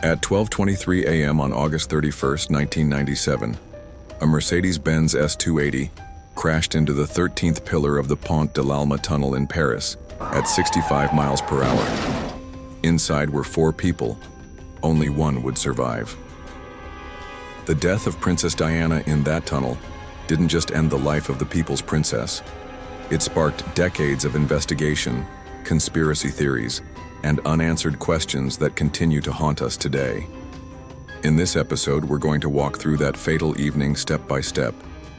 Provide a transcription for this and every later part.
At 12:23 a.m. on August 31, 1997, a Mercedes-Benz S280 crashed into the 13th pillar of the Pont de l'Alma tunnel in Paris at 65 miles per hour. Inside were 4 people. Only one would survive. The death of Princess Diana in that tunnel didn't just end the life of the people's princess. It sparked decades of investigation, conspiracy theories, and unanswered questions that continue to haunt us today. In this episode, we're going to walk through that fatal evening step by step,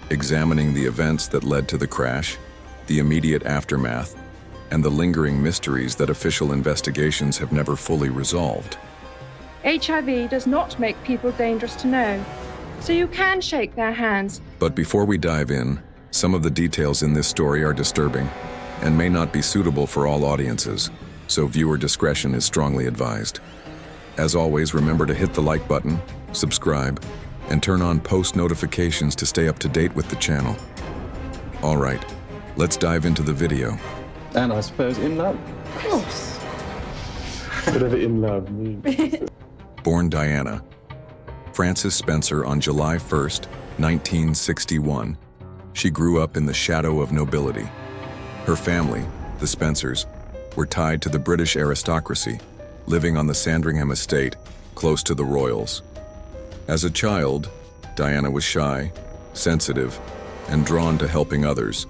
examining the events that led to the crash, the immediate aftermath, and the lingering mysteries that official investigations have never fully resolved. HIV does not make people dangerous to know, so you can shake their hands. But before we dive in, some of the details in this story are disturbing and may not be suitable for all audiences, so viewer discretion is strongly advised. As always, remember to hit the like button, subscribe, and turn on post notifications to stay up to date with the channel. All right, let's dive into the video. And I suppose in love. Of course. Whatever in love means. Born Diana Frances Spencer on July 1st, 1961. She grew up in the shadow of nobility. Her family, the Spencers, were tied to the British aristocracy, living on the Sandringham estate, close to the royals. As a child, Diana was shy, sensitive, and drawn to helping others,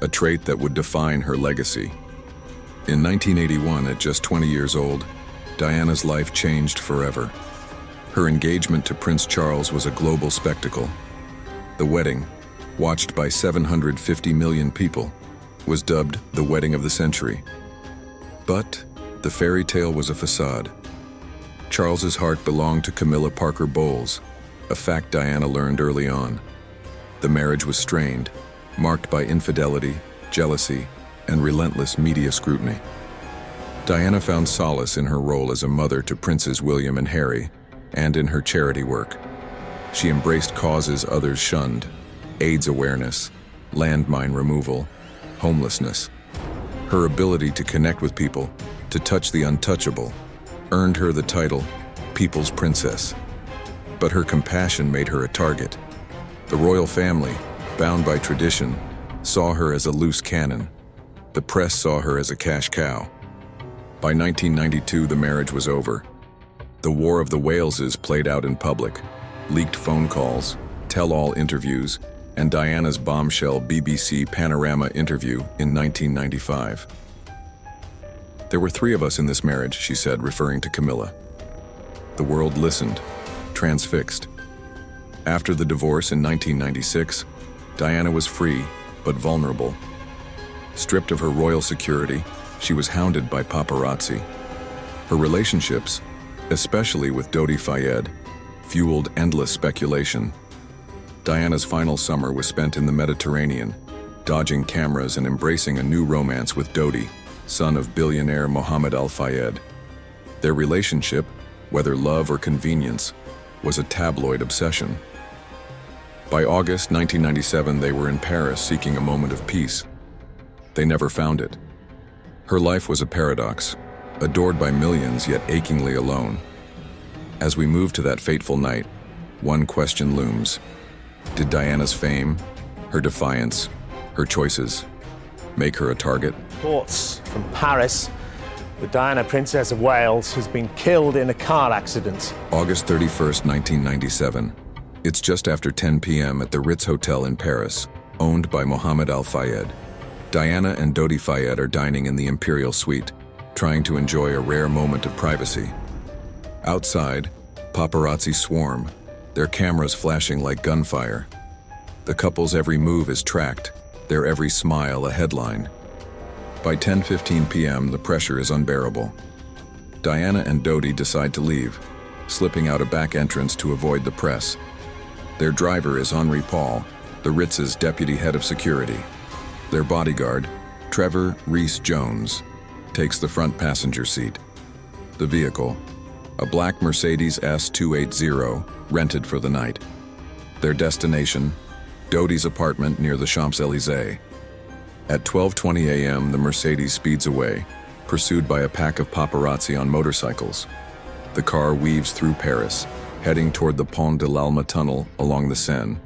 a trait that would define her legacy. In 1981, at just 20 years old, Diana's life changed forever. Her engagement to Prince Charles was a global spectacle. The wedding, watched by 750 million people, was dubbed the wedding of the century. But the fairy tale was a facade. Charles's heart belonged to Camilla Parker Bowles, a fact Diana learned early on. The marriage was strained, marked by infidelity, jealousy, and relentless media scrutiny. Diana found solace in her role as a mother to Princes William and Harry, and in her charity work. She embraced causes others shunned: AIDS awareness, landmine removal, homelessness. Her ability to connect with people, to touch the untouchable, earned her the title People's Princess. But her compassion made her a target. The royal family, bound by tradition, saw her as a loose cannon. The press saw her as a cash cow. By 1992, the marriage was over. The War of the Waleses played out in public. Leaked phone calls, tell-all interviews, and Diana's bombshell BBC Panorama interview in 1995. "There were 3 of us in this marriage," she said, referring to Camilla. The world listened, transfixed. After the divorce in 1996, Diana was free, but vulnerable. Stripped of her royal security, she was hounded by paparazzi. Her relationships, especially with Dodi Fayed, fueled endless speculation. Diana's final summer was spent in the Mediterranean, dodging cameras and embracing a new romance with Dodi, son of billionaire Mohammed Al Fayed. Their relationship, whether love or convenience, was a tabloid obsession. By August 1997, they were in Paris seeking a moment of peace. They never found it. Her life was a paradox, adored by millions yet achingly alone. As we move to that fateful night, one question looms. Did Diana's fame, her defiance, her choices, make her a target? Reports from Paris, the Diana, Princess of Wales, has been killed in a car accident. August 31st, 1997. It's just after 10 p.m. at the Ritz Hotel in Paris, owned by Mohammed Al Fayed. Diana and Dodi Fayed are dining in the Imperial Suite, trying to enjoy a rare moment of privacy. Outside, paparazzi swarm, their cameras flashing like gunfire. The couple's every move is tracked, their every smile a headline. By 10:15 p.m., the pressure is unbearable. Diana and Dodi decide to leave, slipping out a back entrance to avoid the press. Their driver is Henri Paul, the Ritz's deputy head of security. Their bodyguard, Trevor Rees-Jones, takes the front passenger seat. The vehicle, a black Mercedes S280, rented for the night. Their destination, Dodi's apartment near the Champs-Élysées. At 12:20 a.m., the Mercedes speeds away, pursued by a pack of paparazzi on motorcycles. The car weaves through Paris, heading toward the Pont de l'Alma tunnel along the Seine.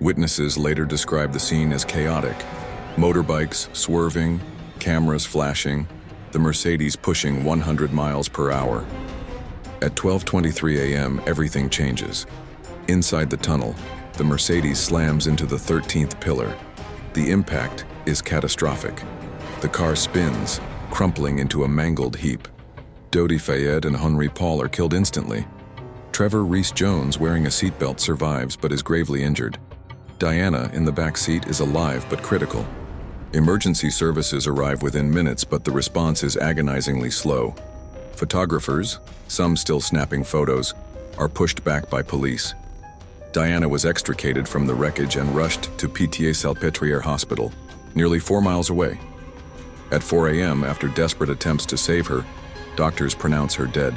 Witnesses later describe the scene as chaotic. Motorbikes swerving, cameras flashing, the Mercedes pushing 100 miles per hour. At 12:23 a.m., everything changes. Inside the tunnel, the Mercedes slams into the 13th pillar. The impact is catastrophic. The car spins, crumpling into a mangled heap. Dodi Fayed and Henri Paul are killed instantly. Trevor Rees-Jones, wearing a seatbelt, survives but is gravely injured. Diana, in the back seat, is alive but critical. Emergency services arrive within minutes, but the response is agonizingly slow. Photographers, some still snapping photos, are pushed back by police. Diana was extricated from the wreckage and rushed to Pitié-Salpêtrière Hospital, nearly 4 miles away. At 4 a.m., after desperate attempts to save her, doctors pronounce her dead.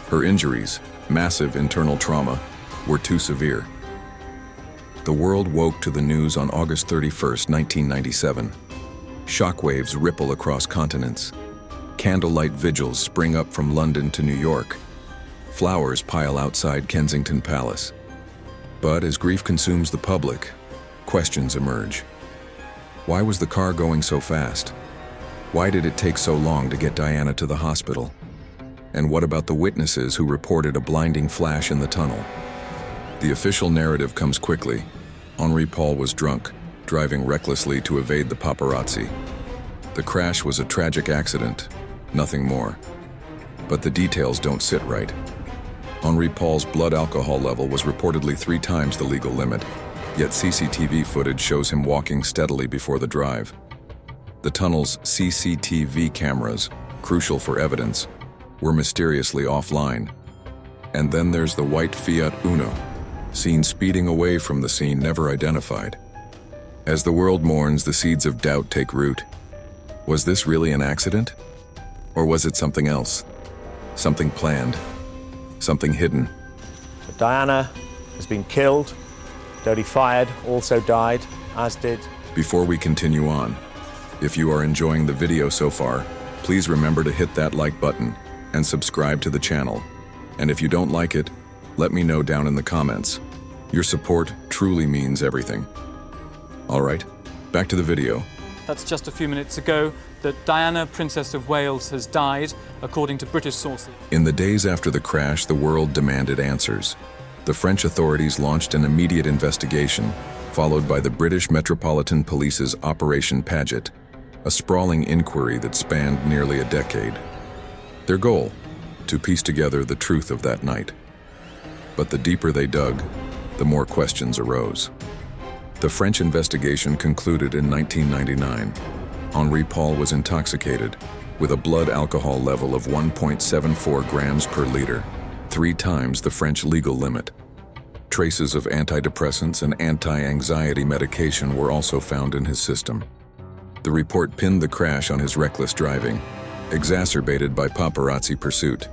Her injuries, massive internal trauma, were too severe. The world woke to the news on August 31, 1997. Shockwaves ripple across continents. Candlelight vigils spring up from London to New York. Flowers pile outside Kensington Palace. But as grief consumes the public, questions emerge. Why was the car going so fast? Why did it take so long to get Diana to the hospital? And what about the witnesses who reported a blinding flash in the tunnel? The official narrative comes quickly. Henri Paul was drunk, driving recklessly to evade the paparazzi. The crash was a tragic accident, nothing more. But the details don't sit right. Henri Paul's blood alcohol level was reportedly 3 times the legal limit, yet CCTV footage shows him walking steadily before the drive. The tunnel's CCTV cameras, crucial for evidence, were mysteriously offline. And then there's the white Fiat Uno, seen speeding away from the scene, never identified. As the world mourns, the seeds of doubt take root. Was this really an accident? Or was it something else? Something planned? Something hidden? So Diana has been killed. Dodi Fayed also died, as did... Before we continue on, if you are enjoying the video so far, please remember to hit that like button and subscribe to the channel. And if you don't like it, let me know down in the comments. Your support truly means everything. All right, back to the video. That's just a few minutes ago that Diana, Princess of Wales, has died, according to British sources. In the days after the crash, the world demanded answers. The French authorities launched an immediate investigation, followed by the British Metropolitan Police's Operation Paget, a sprawling inquiry that spanned nearly a decade. Their goal? To piece together the truth of that night. But the deeper they dug, the more questions arose. The French investigation concluded in 1999. Henri Paul was intoxicated, with a blood alcohol level of 1.74 grams per liter, 3 times the French legal limit. Traces of antidepressants and anti-anxiety medication were also found in his system. The report pinned the crash on his reckless driving, exacerbated by paparazzi pursuit.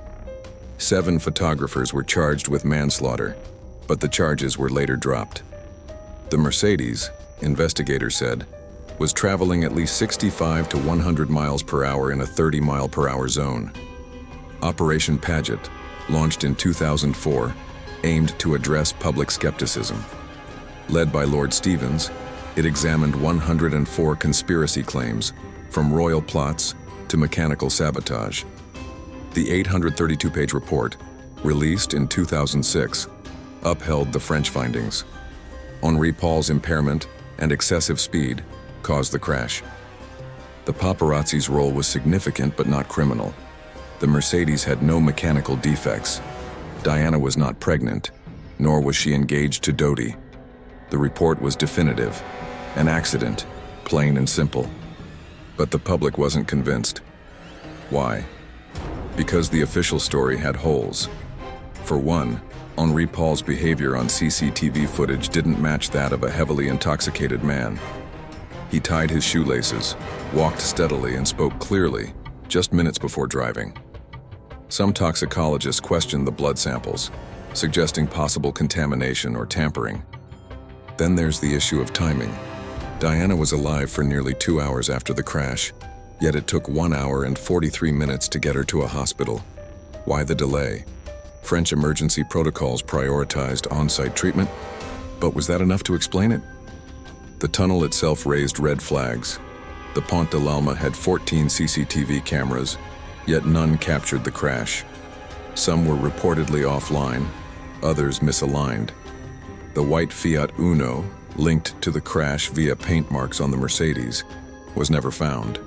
7 photographers were charged with manslaughter, but the charges were later dropped. The Mercedes, investigators said, was traveling at least 65 to 100 miles per hour in a 30-mile-per-hour zone. Operation Paget, launched in 2004, aimed to address public skepticism. Led by Lord Stevens, it examined 104 conspiracy claims, from royal plots to mechanical sabotage. The 832-page report, released in 2006, upheld the French findings. Henri Paul's impairment and excessive speed caused the crash. The paparazzi's role was significant but not criminal. The Mercedes had no mechanical defects. Diana was not pregnant, nor was she engaged to Dodi. The report was definitive. An accident, plain and simple. But the public wasn't convinced. Why? Because the official story had holes. For one, Henri Paul's behavior on CCTV footage didn't match that of a heavily intoxicated man. He tied his shoelaces, walked steadily, and spoke clearly, just minutes before driving. Some toxicologists questioned the blood samples, suggesting possible contamination or tampering. Then there's the issue of timing. Diana was alive for nearly 2 hours after the crash, yet it took 1 hour and 43 minutes to get her to a hospital. Why the delay? French emergency protocols prioritized on-site treatment, but was that enough to explain it? The tunnel itself raised red flags. The Pont de l'Alma had 14 CCTV cameras, yet none captured the crash. Some were reportedly offline, others misaligned. The white Fiat Uno, linked to the crash via paint marks on the Mercedes, was never found.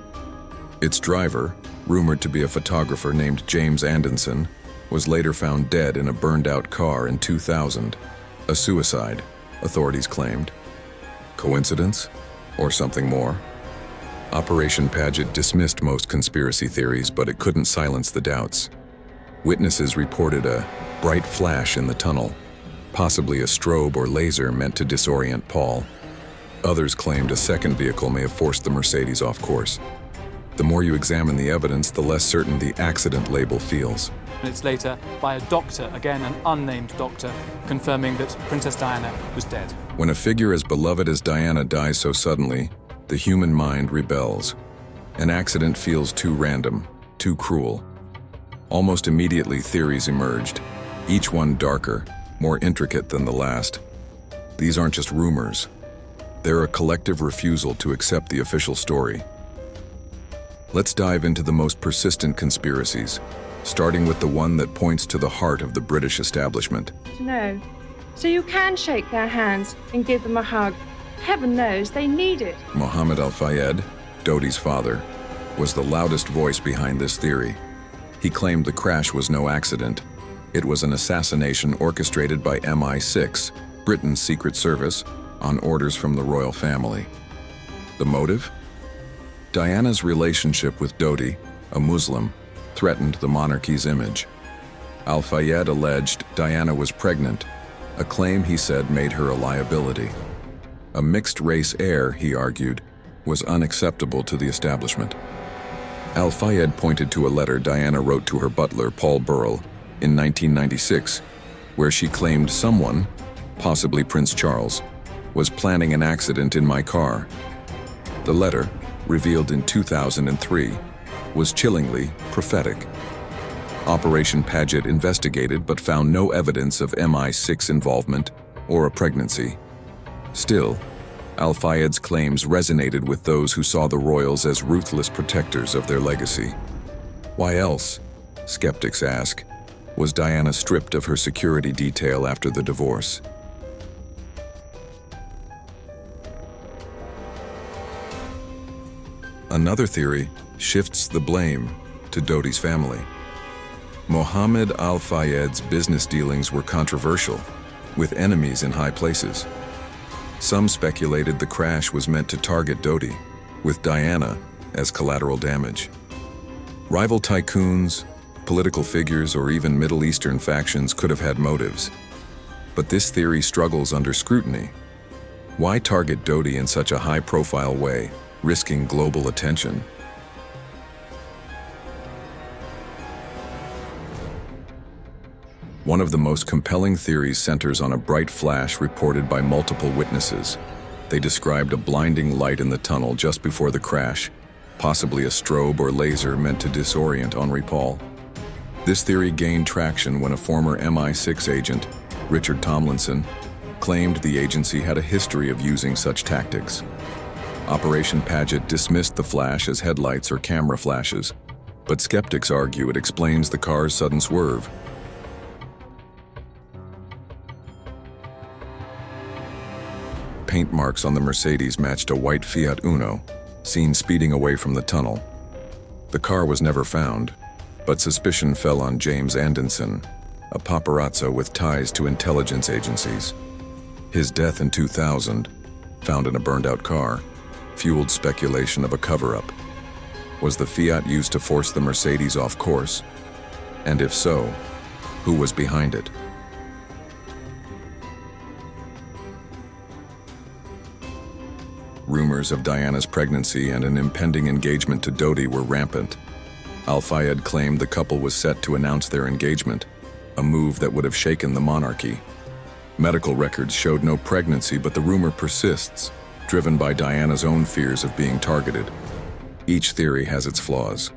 Its driver, rumored to be a photographer named James Anderson, was later found dead in a burned-out car in 2000. A suicide, authorities claimed. Coincidence? Or something more? Operation Paget dismissed most conspiracy theories, but it couldn't silence the doubts. Witnesses reported a bright flash in the tunnel, possibly a strobe or laser meant to disorient Paul. Others claimed a second vehicle may have forced the Mercedes off course. The more you examine the evidence, the less certain the accident label feels. Minutes later, by a doctor, again an unnamed doctor, confirming that Princess Diana was dead. When a figure as beloved as Diana dies so suddenly, the human mind rebels. An accident feels too random, too cruel. Almost immediately, theories emerged, each one darker, more intricate than the last. These aren't just rumors. They're a collective refusal to accept the official story. Let's dive into the most persistent conspiracies, starting with the one that points to the heart of the British establishment. To know. So you can shake their hands and give them a hug. Heaven knows they need it. Mohammed Al-Fayed, Dodi's father, was the loudest voice behind this theory. He claimed the crash was no accident. It was an assassination orchestrated by MI6, Britain's secret service, on orders from the royal family. The motive? Diana's relationship with Dodi, a Muslim, threatened the monarchy's image. Al-Fayed alleged Diana was pregnant, a claim he said made her a liability. A mixed-race heir, he argued, was unacceptable to the establishment. Al-Fayed pointed to a letter Diana wrote to her butler, Paul Burrell, in 1996, where she claimed someone, possibly Prince Charles, was planning an accident in my car. The letter, revealed in 2003, was chillingly prophetic. Operation Paget investigated but found no evidence of MI6 involvement or a pregnancy. Still, Al-Fayed's claims resonated with those who saw the royals as ruthless protectors of their legacy. Why else, skeptics ask, was Diana stripped of her security detail after the divorce? Another theory shifts the blame to Dodi's family. Mohammed Al-Fayed's business dealings were controversial, with enemies in high places. Some speculated the crash was meant to target Dodi, with Diana as collateral damage. Rival tycoons, political figures, or even Middle Eastern factions could have had motives. But this theory struggles under scrutiny. Why target Dodi in such a high-profile way, risking global attention? One of the most compelling theories centers on a bright flash reported by multiple witnesses. They described a blinding light in the tunnel just before the crash, possibly a strobe or laser meant to disorient Henri Paul. This theory gained traction when a former MI6 agent, Richard Tomlinson, claimed the agency had a history of using such tactics. Operation Paget dismissed the flash as headlights or camera flashes, but skeptics argue it explains the car's sudden swerve. Paint marks on the Mercedes matched a white Fiat Uno, seen speeding away from the tunnel. The car was never found, but suspicion fell on James Anderson, a paparazzo with ties to intelligence agencies. His death in 2000, found in a burned-out car, fueled speculation of a cover-up. Was the Fiat used to force the Mercedes off course? And if so, who was behind it? Rumors of Diana's pregnancy and an impending engagement to Dodi were rampant. Al-Fayed claimed the couple was set to announce their engagement, a move that would have shaken the monarchy. Medical records showed no pregnancy, but the rumor persists, driven by Diana's own fears of being targeted. Each theory has its flaws.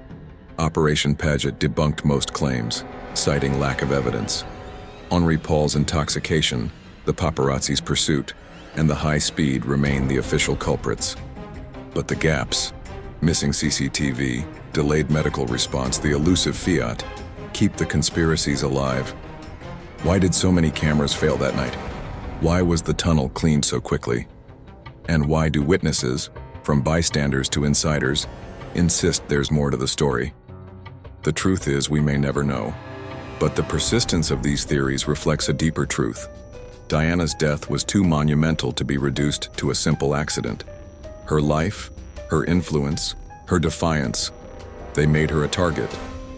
Operation Paget debunked most claims, citing lack of evidence. Henri Paul's intoxication, the paparazzi's pursuit, and the high speed remain the official culprits. But the gaps, missing CCTV, delayed medical response, the elusive Fiat, keep the conspiracies alive. Why did so many cameras fail that night? Why was the tunnel cleaned so quickly? And why do witnesses, from bystanders to insiders, insist there's more to the story? The truth is, we may never know. But the persistence of these theories reflects a deeper truth. Diana's death was too monumental to be reduced to a simple accident. Her life, her influence, her defiance, they made her a target,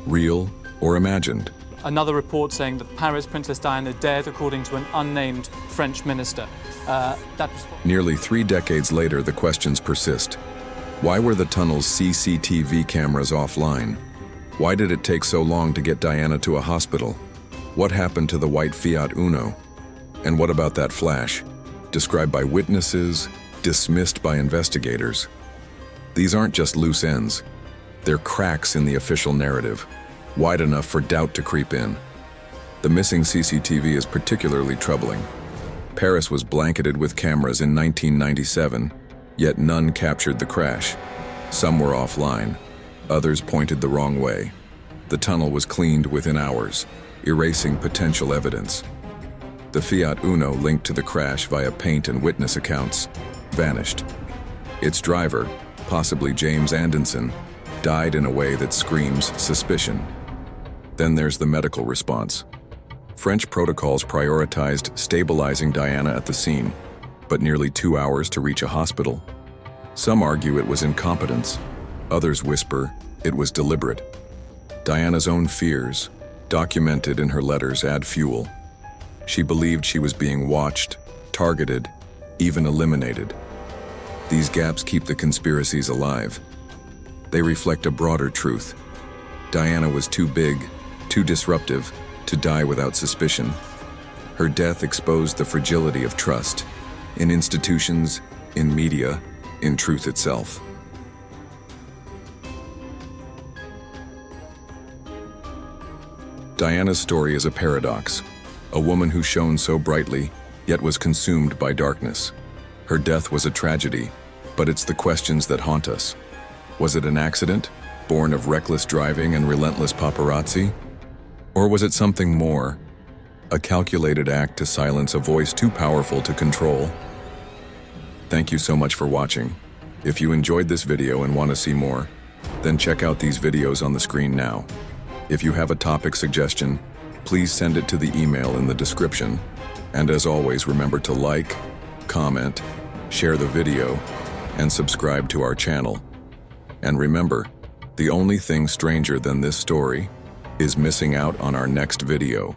real or imagined. Another report saying that Paris Princess Diana dead, according to an unnamed French minister. Nearly 3 decades later, the questions persist. Why were the tunnel's CCTV cameras offline? Why did it take so long to get Diana to a hospital? What happened to the white Fiat Uno? And what about that flash, described by witnesses, dismissed by investigators? These aren't just loose ends. They're cracks in the official narrative, wide enough for doubt to creep in. The missing CCTV is particularly troubling. Paris was blanketed with cameras in 1997, yet none captured the crash. Some were offline. Others pointed the wrong way. The tunnel was cleaned within hours, erasing potential evidence. The Fiat Uno, linked to the crash via paint and witness accounts, vanished. Its driver, possibly James Anderson, died in a way that screams suspicion. Then there's the medical response. French protocols prioritized stabilizing Diana at the scene, but nearly 2 hours to reach a hospital. Some argue it was incompetence. Others whisper it was deliberate. Diana's own fears, documented in her letters, add fuel. She believed she was being watched, targeted, even eliminated. These gaps keep the conspiracies alive. They reflect a broader truth. Diana was too big, too disruptive, to die without suspicion. Her death exposed the fragility of trust, in institutions, in media, in truth itself. Diana's story is a paradox. A woman who shone so brightly, yet was consumed by darkness. Her death was a tragedy, but it's the questions that haunt us. Was it an accident, born of reckless driving and relentless paparazzi? Or was it something more, a calculated act to silence a voice too powerful to control? Thank you so much for watching. If you enjoyed this video and want to see more, then check out these videos on the screen now. If you have a topic suggestion, please send it to the email in the description. And as always, remember to like, comment, share the video, and subscribe to our channel. And remember, the only thing stranger than this story is missing out on our next video.